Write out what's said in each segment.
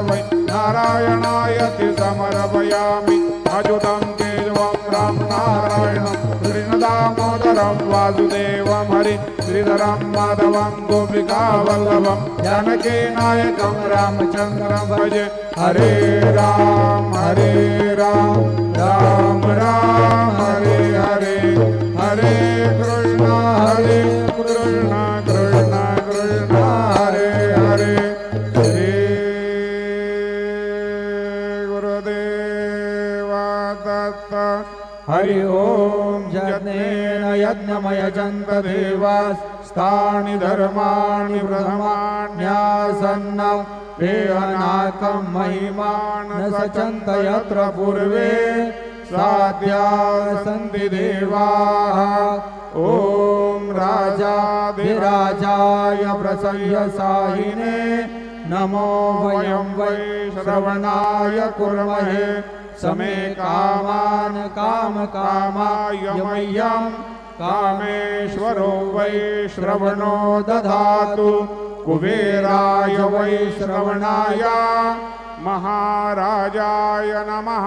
वै नारायणाय समर्पयामि अच्युतं केशवं राम नारायणं कृष्णदामोदरं वासुदेवं हरि श्रीधरं माधवं गोपिकावल्लभं जानकीनायकं रामचन्द्रं भजे हरे राम राम राम हरे हरे हरे कृष्ण कृष्ण कृष्ण हरे हरे श्री गुरुदेव दत्त हरि ओम यज्ञेन यज्ञमयजन्त देवास्तानि धर्माणि प्रथमान्यासन्न वेहनाकं महिमान सचन्त यत्र पूर्वे साध्या सन्ति देवाः ॐ राजाधिराजाय प्रसह्यसाहिने नमो वयं वै श्रवणाय कुर्महे समे कामान् कामकामाय मह्यं कामेश्वरो वै श्रवणो दधातु कुबेराय वै श्रवणाय महाराजाय नमः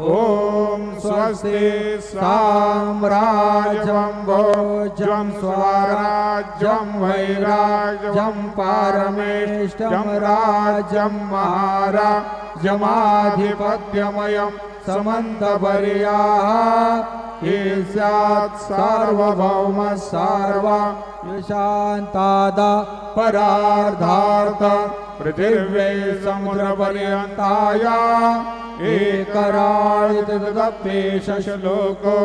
ॐ स्वस्ति साम्राज्यं भोज्यं स्वराज्यं वैराज्यं पारमेष्टं राज्यं महाराज्यमाधिपत्यमयं समन्तपर्याः ईस्यात् सार्वभौम शान्तादा परार्धार्थ पृथिव्यै समुद्रपर्यन्ताय एकराळितदप्पेश श्लोको